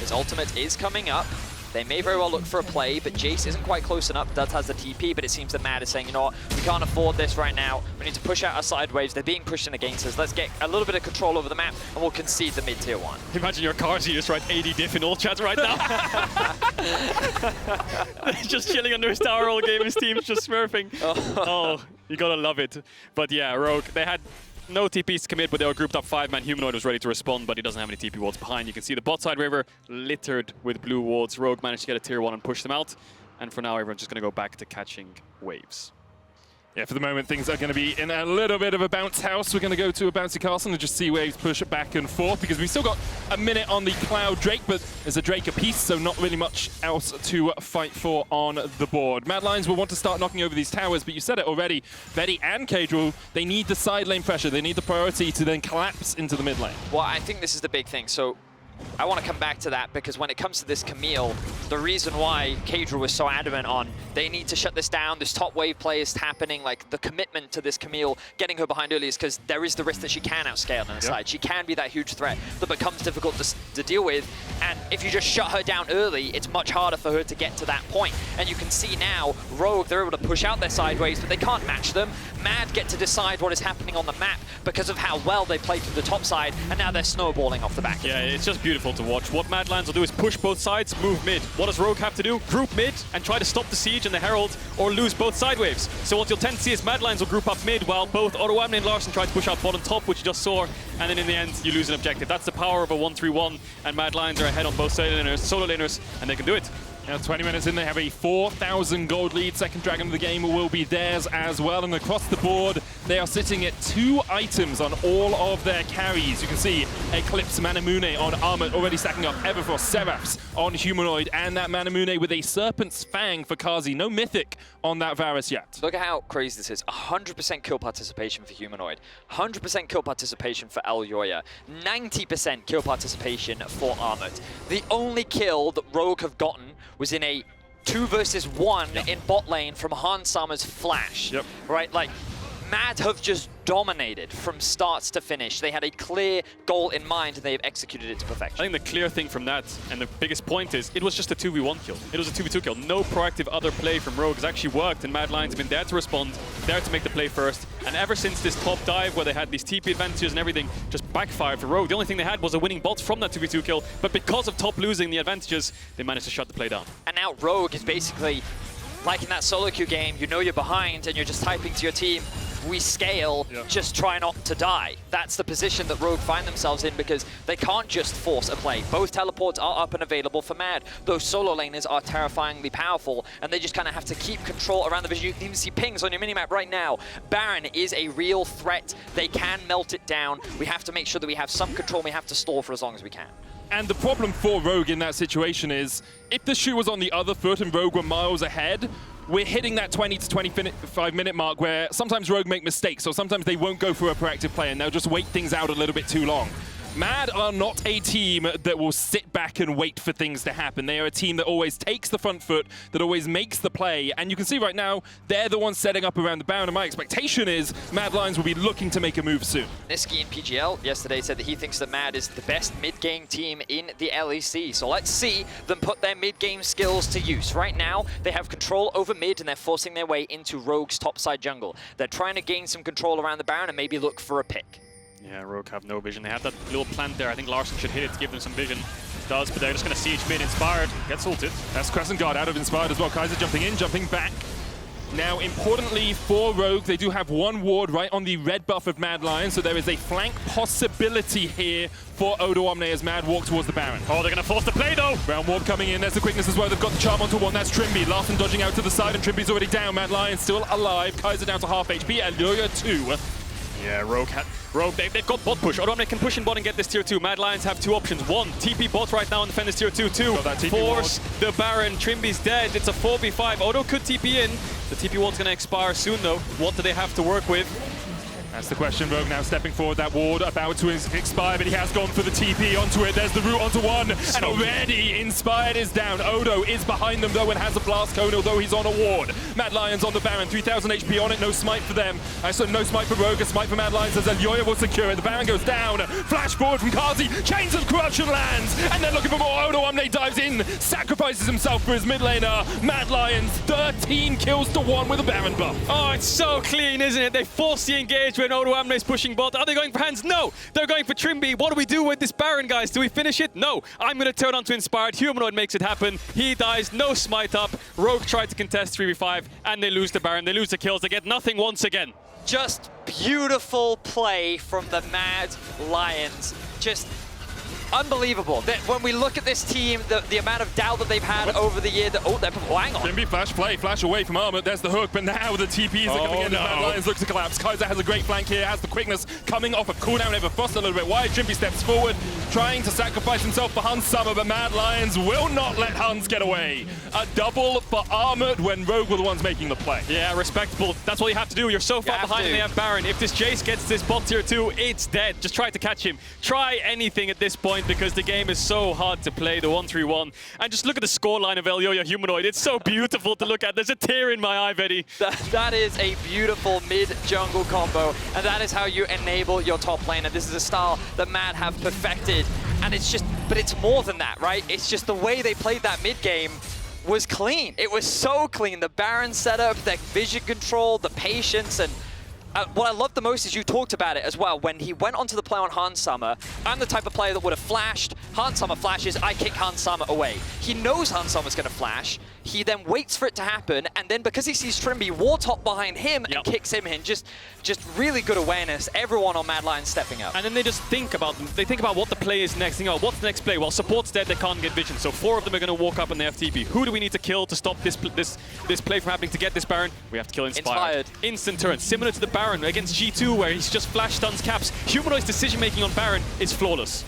His ultimate is coming up. They may very well look for a play, but Jayce isn't quite close enough. Dud has the TP, but it seems that Mad is saying, you know what, we can't afford this right now. We need to push out our side waves. They're being pushed in against us. Let's get a little bit of control over the map, and we'll concede the mid-tier 1. Imagine your Carzzy just write AD diff in all chats right now. He's just chilling under his tower all game. His team's just smurfing. Oh, you gotta love it. But yeah, Rogue, they had no TPs to commit, but they were grouped up 5-man. Humanoid was ready to respond, but he doesn't have any TP wards behind. You can see the bot side river littered with blue wards. Rogue managed to get a tier 1 and push them out. And for now, everyone's just going to go back to catching waves. Yeah, for the moment, things are going to be in a little bit of a bounce house. We're going to go to a bouncy castle and just see waves push back and forth, because we've still got a minute on the Cloud Drake, but there's a Drake apiece, so not really much else to fight for on the board. Mad Lions will want to start knocking over these towers, but you said it already, Vedi and Caedrel, they need the side lane pressure. They need the priority to then collapse into the mid lane. Well, I think this is the big thing. So I want to come back to that, because when it comes to this Camille, the reason why Caedrel was so adamant on they need to shut this down, this top wave play is happening, like the commitment to this Camille, getting her behind early, is because there is the risk that she can outscale on her side. She can be that huge threat that becomes difficult to deal with, and if you just shut her down early, it's much harder for her to get to that point. And you can see now, Rogue, they're able to push out their sideways, but they can't match them. Mad get to decide what is happening on the map because of how well they play through the top side, and now they're snowballing off the back. Yeah, it's just beautiful to watch. What Mad Lions will do is push both sides, move mid. What does Rogue have to do? Group mid and try to stop the siege and the Herald, or lose both side waves. So what you'll tend to see is Mad Lions will group up mid, while both Odoamne and Larssen try to push out bottom top, which you just saw, and then in the end, you lose an objective. That's the power of a 1-3-1, and Mad Lions are ahead on both solo laners, and they can do it. Now 20 minutes in, they have a 4,000 gold lead. Second Dragon of the game will be theirs as well. And across the board, they are sitting at 2 items on all of their carries. You can see Eclipse Manamune on Armut already stacking up Everfrost, Seraphs on Humanoid, and that Manamune with a Serpent's Fang for Carzzy. No Mythic on that Varus yet. Look at how crazy this is. 100% kill participation for Humanoid, 100% kill participation for Elyoya, 90% kill participation for Armut. The only kill that Rogue have gotten was in a 2 versus 1 in bot lane from Hansammer's flash. Right, like, Mad have just dominated from start to finish. They had a clear goal in mind and they've executed it to perfection. I think the clear thing from that, and the biggest point is, it was just a 2v1 kill. It was a 2v2 kill. No proactive other play from Rogue has actually worked, and Mad Lions have been there to respond, there to make the play first. And ever since this top dive, where they had these TP advantages and everything, just backfired for Rogue. The only thing they had was a winning bot from that 2v2 kill, but because of top losing the advantages, they managed to shut the play down. And now Rogue is basically, like in that solo queue game, you know you're behind and you're just typing to your team, we scale, just try not to die. That's the position that Rogue find themselves in because they can't just force a play. Both teleports are up and available for Mad. Those solo laners are terrifyingly powerful and they just kind of have to keep control around the vision. You can even see pings on your minimap right now. Baron is a real threat. They can melt it down. We have to make sure that we have some control. We have to stall for as long as we can. And the problem for Rogue in that situation is, if the shoe was on the other foot and Rogue were miles ahead, we're hitting that 20 to 25 minute mark where sometimes Rogue make mistakes, or sometimes they won't go for a proactive play and they'll just wait things out a little bit too long. Mad are not a team that will sit back and wait for things to happen. They are a team that always takes the front foot, that always makes the play. And you can see right now, they're the ones setting up around the Baron. And my expectation is Mad Lions will be looking to make a move soon. Niski in PGL yesterday said that he thinks that Mad is the best mid-game team in the LEC. So let's see them put their mid-game skills to use. Right now, they have control over mid and they're forcing their way into Rogue's topside jungle. They're trying to gain some control around the Baron and maybe look for a pick. Yeah, Rogue have no vision. They have that little plant there. I think Larssen should hit it to give them some vision. Does, but they're just going to siege mid. Inspired gets ulted. That's Crescent Guard out of Inspired as well. Kaiser jumping in, jumping back. Now, importantly for Rogue, they do have one ward right on the red buff of Mad Lion, so there is a flank possibility here for Odoamne as Mad walk towards the Baron. Oh, they're going to force the play, though! Round warp coming in, there's the quickness as well. They've got the charm onto one, that's Trymbi. Larssen dodging out to the side, and Trimby's already down. Mad Lion still alive. Kaiser down to half HP, Elyoya 2. Yeah, Rogue, they've got bot push. Odoamne can push in bot and get this tier 2. Mad Lions have 2 options. 1, TP bot right now and defend this tier 2. 2, force the Baron. Trimby's dead. It's a 4v5. Odo could TP in. The TP ward's going to expire soon, though. What do they have to work with? That's the question. Rogue now stepping forward. That ward about to expire, but he has gone for the TP onto it. There's the root onto one, and already Inspired is down. Odo is behind them, though, and has a blast cone, although he's on a ward. Mad Lions on the Baron, 3,000 HP on it. No smite for them. No smite for Rogue, a smite for Mad Lions as Elyoya will secure it. The Baron goes down. Flash forward from Carzzy. Chains of Corruption lands, and they're looking for more. Odoamne dives in, sacrifices himself for his mid laner. Mad Lions, 13 kills to 1 with a Baron buff. Oh, it's so clean, isn't it? They force the engagement. Odoamne is pushing bot. Are they going for hands? No! They're going for Trymbi. What do we do with this Baron, guys? Do we finish it? No! I'm going to turn on to Inspired. Humanoid makes it happen. He dies. No smite up. Rogue tried to contest 3v5, and they lose the Baron. They lose the kills. They get nothing once again. Just beautiful play from the Mad Lions. Just unbelievable. That when we look at this team, the amount of doubt that they've had over the year, hang on. Trymbi flash play, flash away from Armut. There's the hook, but now the TPs are coming in. Mad Lions look to collapse. Kaiser has a great flank here, has the quickness coming off a cooldown. Ever Frost a little bit wide. Trymbi steps forward, trying to sacrifice himself for Hansammer, but Mad Lions will not let Hans get away. A double for Armut when Rogue were the ones making the play. Yeah, respectable. That's what you have to do. You're so far behind and they have Baron. If this Jayce gets this bot tier 2, it's dead. Just try to catch him. Try anything at this point because the game is so hard to play, the 1-3-1. And just look at the scoreline of Elyoya Humanoid. It's so beautiful to look at. There's a tear in my eye, Vedi. That is a beautiful mid-jungle combo, and that is how you enable your top laner. This is a style that Mad have perfected, and it's just, but it's more than that, right? It's just the way they played that mid-game was clean. It was so clean. The Baron setup, the vision control, the patience, and what I love the most is you talked about it as well. When he went onto the play on Hansammer, I'm the type of player that would have flashed. Hansammer flashes, I kick Hansammer away. He knows Hansammer's going to flash. He then waits for it to happen, and then because he sees Trymbi Wartop behind him and kicks him in, just really good awareness. Everyone on Mad Lions stepping up. And then they just think about what the play is next. Think about what's the next play. Well, support's dead, they can't get vision. So 4 of them are going to walk up on the FTP. Who do we need to kill to stop this play from happening to get this Baron? We have to kill Inspired. Instant turn, similar to the Baron against G2, where he's just flash stuns caps. Humanoid's decision-making on Baron is flawless.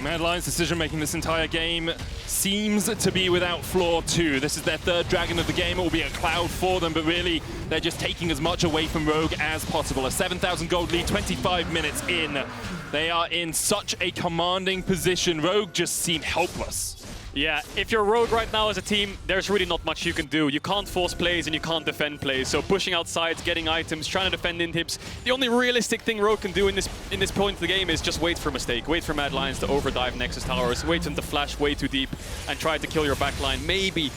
Mad Lions' decision-making this entire game seems to be without flaw too. This is their 3rd dragon of the game. It will be a cloud for them, but really, they're just taking as much away from Rogue as possible. A 7,000 gold lead, 25 minutes in. They are in such a commanding position. Rogue just seem helpless. Yeah, if you're Rogue right now as a team, there's really not much you can do. You can't force plays and you can't defend plays. So pushing out sides, getting items, trying to defend inhibs. The only realistic thing Rogue can do in this point of the game is just wait for a mistake. Wait for Mad Lions to overdive Nexus towers. Wait for them to flash way too deep and try to kill your backline. Maybe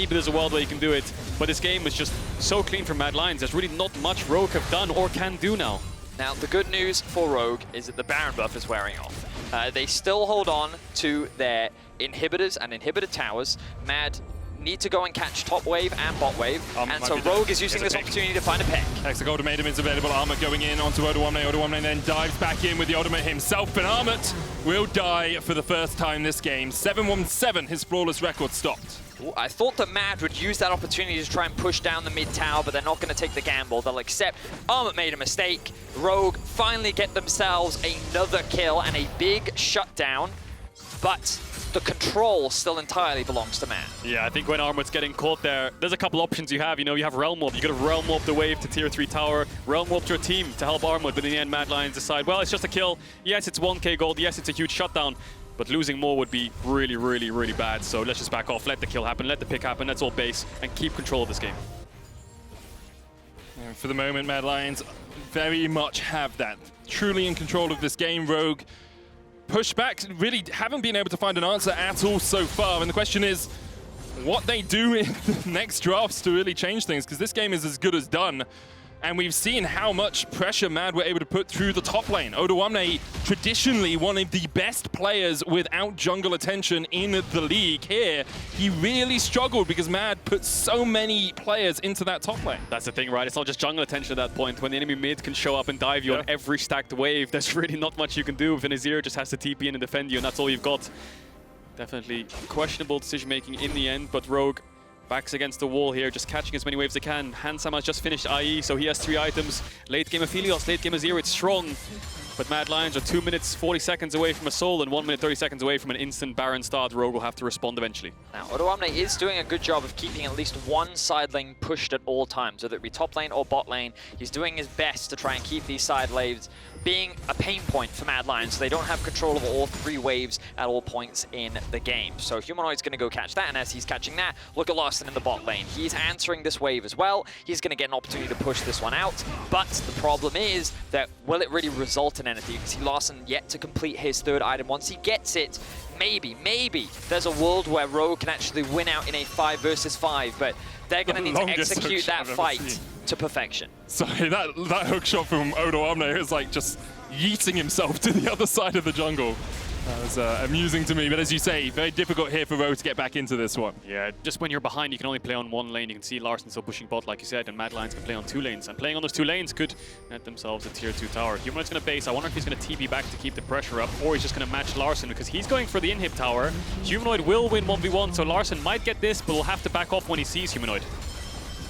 there's a world where you can do it. But this game is just so clean for Mad Lions. There's really not much Rogue have done or can do now. Now, the good news for Rogue is that the Baron buff is wearing off. They still hold on to their inhibitors and inhibitor towers. Mad need to go and catch top wave and bot wave, and so Rogue is using this opportunity to find a pick. Ultimatum is available. Armut going in onto Odoamne. Odoamne then dives back in with the ultimate himself, and Armut will die for the first time this game. 7-1-7, his flawless record stopped. I thought that Mad would use that opportunity to try and push down the mid tower, but they're not going to take the gamble. They'll accept Armut made a mistake. Rogue finally get themselves another kill and a big shutdown, but the control still entirely belongs to Mad. Yeah, I think when Armut's getting caught there's a couple options you have. You know, you have Realm Warp. You could have Realm Warp the wave to tier 3 tower, Realm Warp your team to help Armut, but in the end, Mad Lions decide, well, it's just a kill. Yes, it's 1k gold. Yes, it's a huge shutdown. But losing more would be really, really, really bad. So let's just back off, let the kill happen, let the pick happen, let's all base, and keep control of this game. And for the moment, Mad Lions very much have that. Truly in control of this game. Rogue pushback really haven't been able to find an answer at all so far. And the question is what they do in the next drafts to really change things, because this game is as good as done. And we've seen how much pressure Mad were able to put through the top lane. Odoamne, traditionally one of the best players without jungle attention in the league. Here, he really struggled because Mad put so many players into that top lane. That's the thing, right? It's not just jungle attention at that point. When the enemy mid can show up and dive you on every stacked wave, there's really not much you can do. If an Azir just has to TP in and defend you, and that's all you've got. Definitely questionable decision-making in the end, but Rogue backs against the wall here, just catching as many waves as they can. Hansam has just finished IE, so he has 3 items. Late game Aphelios, late game Azir, it's strong. But Mad Lions are 2 minutes 40 seconds away from a soul and 1 minute 30 seconds away from an instant Baron start. Rogue will have to respond eventually. Now, Odoamne is doing a good job of keeping at least one side lane pushed at all times, whether it be top lane or bot lane. He's doing his best to try and keep these side lanes being a pain point for Mad Lions, so they don't have control of all 3 waves at all points in the game. So Humanoid's going to go catch that, and as he's catching that, look at Larssen in the bot lane. He's answering this wave as well. He's going to get an opportunity to push this one out, but the problem is that will it really result in anything? You can see Larssen yet to complete his 3rd item. Once he gets it, maybe there's a world where Rogue can actually win out in a 5 versus 5, but they're going to need to execute that fight to perfection. Sorry, that hook shot from Odoamne is like just yeeting himself to the other side of the jungle. That was amusing to me, but as you say, very difficult here for Rogue to get back into this one. Yeah, just when you're behind, you can only play on 1 lane. You can see Larssen still pushing bot, like you said, and Mad Lions can play on 2 lanes. And playing on those 2 lanes could net themselves a tier 2 tower. Humanoid's going to base. I wonder if he's going to TP back to keep the pressure up, or he's just going to match Larssen, because he's going for the inhib tower. Humanoid will win 1v1, so Larssen might get this, but will have to back off when he sees Humanoid.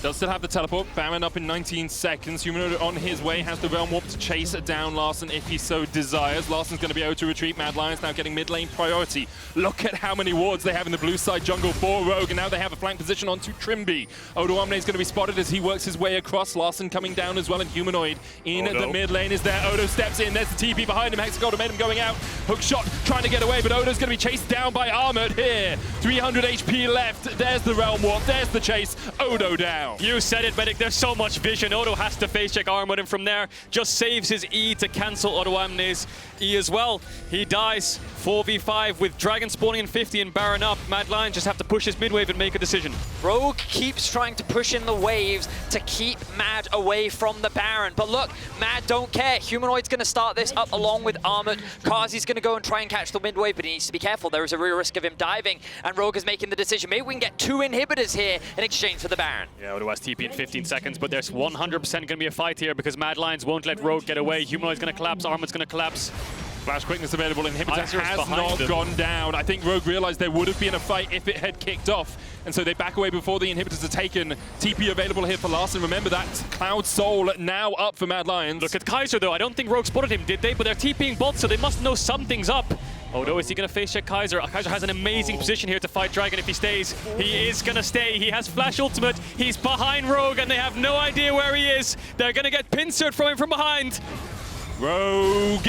Does still have the teleport. Baron up in 19 seconds. Humanoid on his way, has the Realm Warp to chase down Larssen if he so desires. Larssen's going to be able to retreat. Mad Lions now getting mid lane priority. Look at how many wards they have in the blue side jungle for Rogue, and now they have a flank position onto Trymbi. Odoamne is going to be spotted as he works his way across. Larssen coming down as well, and Humanoid in the mid lane is there. Odo steps in. There's the TP behind him. Ultimatum going out. Hook shot trying to get away, but Odo's going to be chased down by Armut here. 300 HP left. There's the Realm Warp. There's the chase. Odo down. You said it, Medic. There's so much vision. Odo has to face check Armut, and from there just saves his E to cancel Odoamne's E as well. He dies 4v5 with Dragon spawning in 50 and Baron up. Mad Lions just have to push his mid wave and make a decision. Rogue keeps trying to push in the waves to keep Mad away from the Baron. But look, Mad don't care. Humanoid's going to start this up along with Armut. Carzzy's going to go and try and catch the mid wave, but he needs to be careful. There is a real risk of him diving, and Rogue is making the decision. Maybe we can get 2 inhibitors here in exchange for the Baron. Yeah, Odo has TP in 15 seconds, but there's 100% going to be a fight here because Mad Lions won't let Rogue get away. Humanoid's going to collapse, Armut's going to collapse. Flash quickness available, inhibitor Kaiser's has not gone down. I think Rogue realized there would have been a fight if it had kicked off, and so they back away before the inhibitors are taken. TP available here for Larssen. Remember that Cloud Soul now up for Mad Lions. Look at Kaiser though. I don't think Rogue spotted him, did they? But they're TPing bot, so they must know something's up. Odo, is he going to face check Kaiser? Kaiser has an amazing position here to fight Dragon if he stays. He is going to stay. He has flash ultimate. He's behind Rogue, and they have no idea where he is. They're going to get pincered from him from behind. Rogue,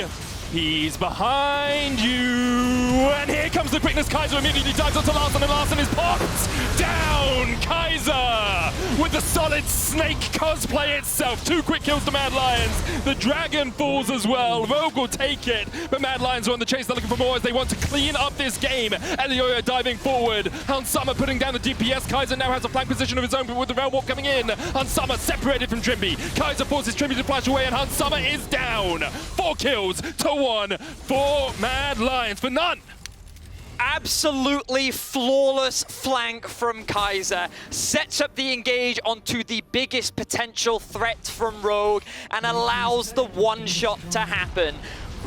he's behind you, and here comes the quickness. Kaiser immediately dives onto Larssen, and Larssen is popped down. Kaiser with the solid snake cosplay itself. 2 quick kills to Mad Lions. The dragon falls as well. Rogue will take it, but Mad Lions are on the chase. They're looking for more as they want to clean up this game. Elyoya diving forward. Hunsummer putting down the DPS. Kaiser now has a flank position of his own, but with the rail walk coming in, Hunsummer separated from Trymbi. Kaiser forces Trymbi to flash away, and Hunsummer is down. 4 kills to 1 for Mad Lions, for none. Absolutely flawless flank from Kaiser. Sets up the engage onto the biggest potential threat from Rogue and allows the one-shot to happen.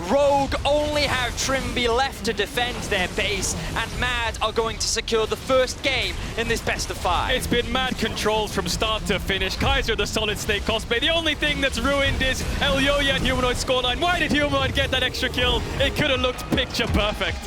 Rogue only have Trymbi left to defend their base, and Mad are going to secure the first game in this best of 5. It's been mad controls from start to finish. Kaiser, the solid snake cosplay. The only thing that's ruined is Elyoya and Humanoid scoreline. Why did Humanoid get that extra kill? It could have looked picture perfect.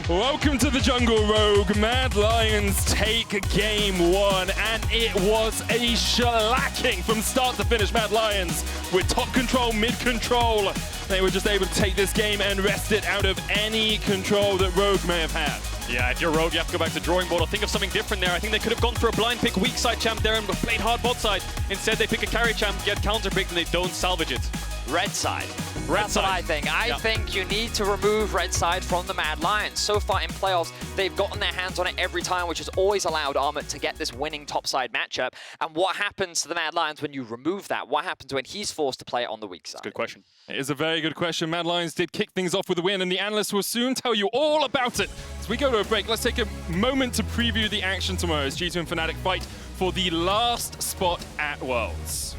Welcome to the jungle, Rogue. Mad Lions take game 1, and it was a shellacking from start to finish. Mad Lions with top control, mid control. They were just able to take this game and wrest it out of any control that Rogue may have had. Yeah, if you're Rogue, you have to go back to drawing board or think of something different there. I think they could have gone for a blind pick weak side champ there and played hard bot side. Instead, they pick a carry champ, get counter picked, and they don't salvage it. Red side. That's what I think. I think you need to remove red side from the Mad Lions. So far in playoffs, they've gotten their hands on it every time, which has always allowed Armut to get this winning topside matchup. And what happens to the Mad Lions when you remove that? What happens when he's forced to play it on the weak side? Good question. It is a very good question. Mad Lions did kick things off with a win, and the analysts will soon tell you all about it. As we go to a break, let's take a moment to preview the action tomorrow as G2 and Fnatic fight for the last spot at Worlds.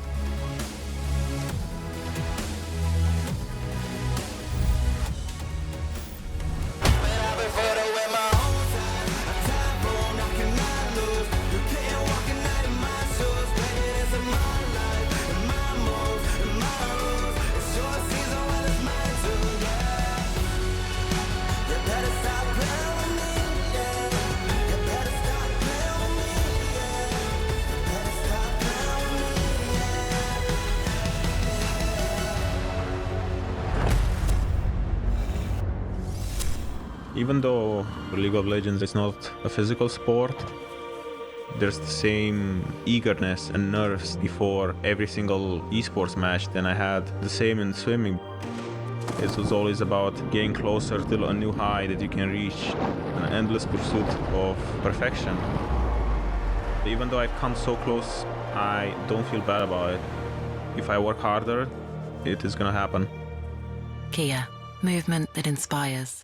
Even though League of Legends is not a physical sport, there's the same eagerness and nerves before every single esports match than I had. The same in swimming. It was always about getting closer to a new high that you can reach, an endless pursuit of perfection. Even though I've come so close, I don't feel bad about it. If I work harder, it is gonna happen. Kia, movement that inspires.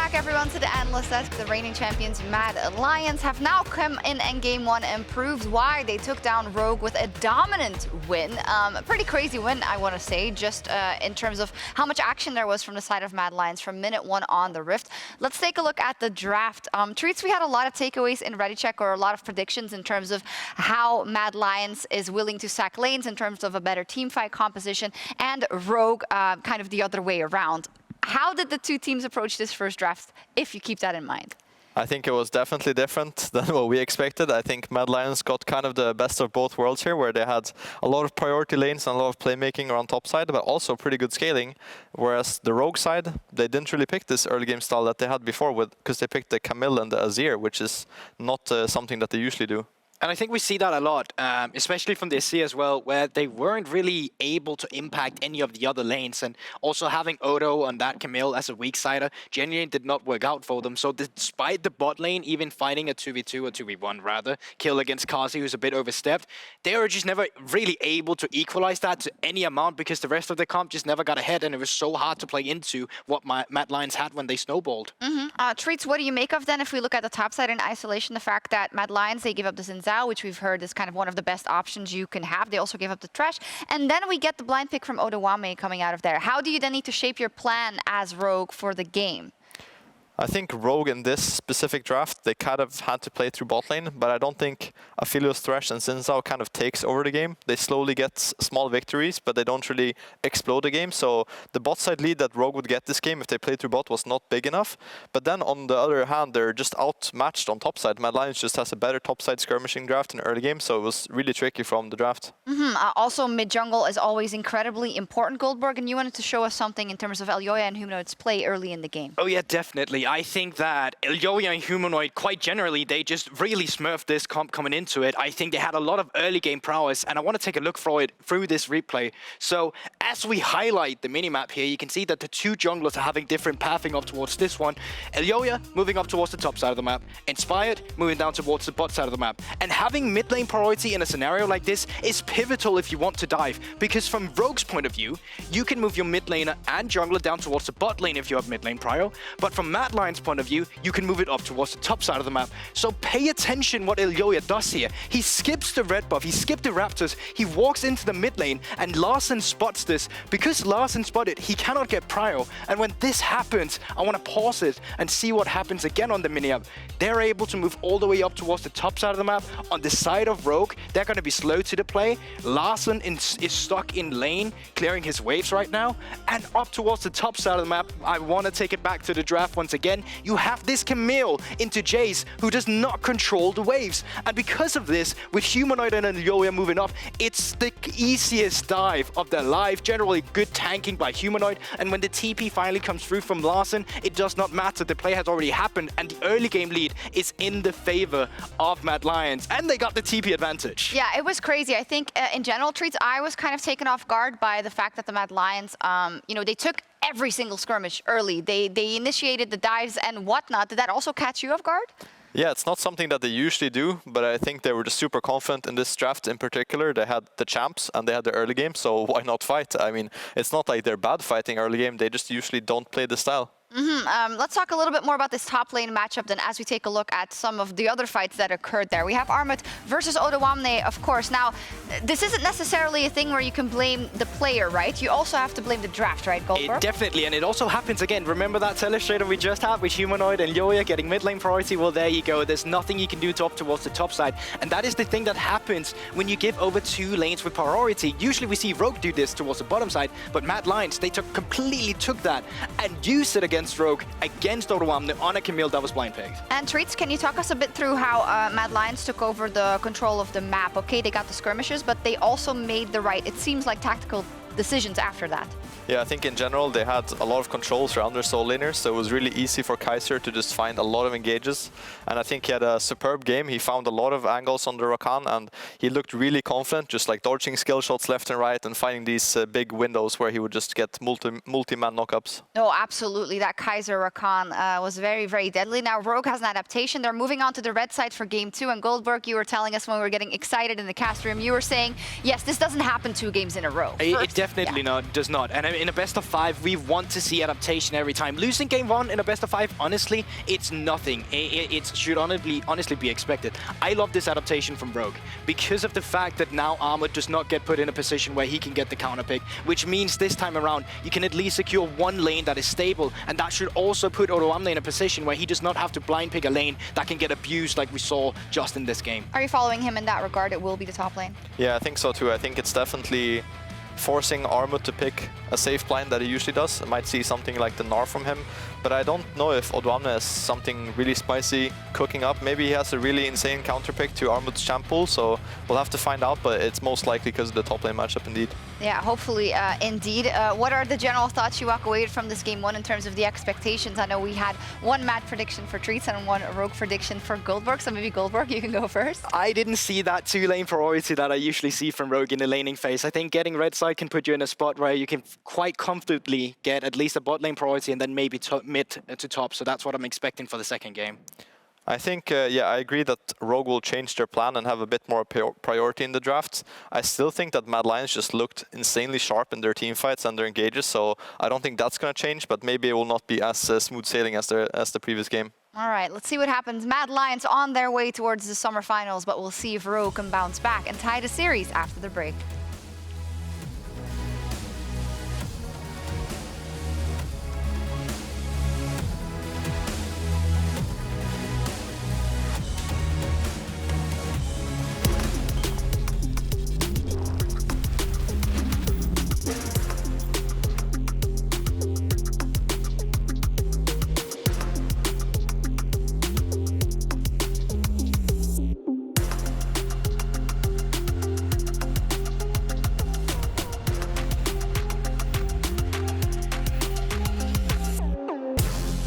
back, everyone, to the Analyst Desk. The reigning champions, Mad Lions, have now come in Game 1 and proved why they took down Rogue with a dominant win. A pretty crazy win, I want to say, just in terms of how much action there was from the side of Mad Lions from minute 1 on the Rift. Let's take a look at the draft. Treats, we had a lot of takeaways in Ready Check, or a lot of predictions in terms of how Mad Lions is willing to sack lanes in terms of a better teamfight composition, and Rogue kind of the other way around. How did the two teams approach this first draft, if you keep that in mind? I think it was definitely different than what we expected. I think Mad Lions got kind of the best of both worlds here, where they had a lot of priority lanes and a lot of playmaking around top side, but also pretty good scaling. Whereas the Rogue side, they didn't really pick this early game style that they had before, because they picked the Camille and the Azir, which is not something that they usually do. And I think we see that a lot, especially from the ADC as well, where they weren't really able to impact any of the other lanes. And also having Odo on that Camille as a weak sider genuinely did not work out for them. So despite the bot lane even fighting a 2v2 or 2v1 rather, kill against Carzzy, who's a bit overstepped, they were just never really able to equalize that to any amount, because the rest of the comp just never got ahead, and it was so hard to play into what Mad Lions had when they snowballed. Treats, what do you make of then, if we look at the top side in isolation, the fact that Mad Lions, they give up the Zhao, which we've heard is kind of one of the best options you can have. They also give up the Thresh. And then we get the blind pick from Odoamne coming out of there. How do you then need to shape your plan as Rogue for the game? I think Rogue in this specific draft, they kind of had to play through bot lane, but I don't think Aphelios, Thresh and Zhao kind of takes over the game. They slowly get small victories, but they don't really explode the game. So the bot side lead that Rogue would get this game if they played through bot was not big enough. But then on the other hand, they're just outmatched on top side. Mad Lions just has a better top side skirmishing draft in early game, so it was really tricky from the draft. Also, mid-jungle is always incredibly important, Goldberg, and you wanted to show us something in terms of Elyoya and Humanoid's play early in the game. Oh yeah, definitely. I think that Elyoya and Humanoid, quite generally, they just really smurfed this comp coming into it. I think they had a lot of early game prowess, and I want to take a look through this replay. So as we highlight the minimap here, you can see that the two junglers are having different pathing up towards this one. Elyoya moving up towards the top side of the map, Inspired moving down towards the bot side of the map. And having mid lane priority in a scenario like this is pivotal if you want to dive, because from Rogue's point of view, you can move your mid laner and jungler down towards the bot lane if you have mid lane prio, but from Mad Lions' point of view, you can move it up towards the top side of the map. So pay attention what Elyoya does here. He skips the red buff, he skipped the Raptors, he walks into the mid lane, and Larssen spots this. Because Larssen spotted, he cannot get prio, and when this happens, I want to pause it and see what happens again on the mini-up. They're able to move all the way up towards the top side of the map. On the side of Rogue, they're going to be slow to the play. Larssen is stuck in lane, clearing his waves right now, and up towards the top side of the map, I want to take it back to the draft once again. You have this Camille into Jayce, who does not control the waves. And because of this, with Humanoid and Elyoya moving up, it's the easiest dive of their life. Generally good tanking by Humanoid. And when the TP finally comes through from Larssen, it does not matter. The play has already happened, and the early game lead is in the favor of Mad Lions. And they got the TP advantage. Yeah, it was crazy. I think in general, Treats, I was kind of taken off guard by the fact that the Mad Lions, you know, they took every single skirmish early. They initiated the dives and whatnot. Did that also catch you off guard? Yeah, it's not something that they usually do, but I think they were just super confident in this draft in particular. They had the champs and they had the early game, so why not fight? I mean, it's not like they're bad fighting early game, they just usually don't play the style. Let's talk a little bit more about this top lane matchup then, as we take a look at some of the other fights that occurred there. We have Armut versus Odoamne, of course. Now, this isn't necessarily a thing where you can blame the player, right? You also have to blame the draft, right, Goldberg? Definitely, and it also happens again. Remember that illustrator we just had with Humanoid and Elyoya getting mid lane priority? Well, there you go. There's nothing you can do to up towards the top side. And that is the thing that happens when you give over two lanes with priority. Usually we see Rogue do this towards the bottom side, but Mad Lions, they completely took that and used it against Rogue, against Odoamne on a Camille that was blind picked. And Treats, can you talk us a bit through how Mad Lions took over the control of the map? Okay, they got the skirmishes, but they also made the right, it seems like, tactical decisions after that. Yeah, I think in general they had a lot of controls around their soul laners, so it was really easy for Kaiser to just find a lot of engages. And I think he had a superb game. He found a lot of angles on the Rakan, and he looked really confident, just like dodging skill shots left and right and finding these big windows where he would just get multi-man knockups. Oh, absolutely. That Kaiser Rakan was very, very deadly. Now, Rogue has an adaptation. They're moving on to the red side for game 2. And Goldberg, you were telling us when we were getting excited in the cast room, you were saying, yes, this doesn't happen 2 games in a row. It definitely does not. And in a best of 5, we want to see adaptation every time. Losing game 1 in a best of 5, honestly, it's nothing. It should honestly be expected. I love this adaptation from Rogue because of the fact that now Armut does not get put in a position where he can get the counter pick, which means this time around you can at least secure one lane that is stable, and that should also put Odoamne in a position where he does not have to blind pick a lane that can get abused like we saw just in this game. Are you following him in that regard? It will be the top lane. Yeah, I think so too. I think it's definitely forcing Armut to pick a safe blind that he usually does. I might see something like the Gnar from him, but I don't know if Odoamne has something really spicy cooking up. Maybe he has a really insane counter pick to Armut's champ pool, so we'll have to find out, but it's most likely because of the top lane matchup indeed. Yeah, hopefully, indeed. What are the general thoughts you walk away from this game 1 in terms of the expectations? I know we had one mad prediction for Treats and one Rogue prediction for Goldberg, so maybe Goldberg, you can go first. I didn't see that 2-lane priority that I usually see from Rogue in the laning phase. I think getting red side can put you in a spot where you can quite comfortably get at least a bot lane priority and then maybe mid to top, so that's what I'm expecting for the second game. I think, yeah, I agree that Rogue will change their plan and have a bit more priority in the drafts. I still think that Mad Lions just looked insanely sharp in their team fights and their engages, so I don't think that's going to change, but maybe it will not be as smooth sailing as the previous game. All right, let's see what happens. Mad Lions on their way towards the summer finals, but we'll see if Rogue can bounce back and tie the series after the break.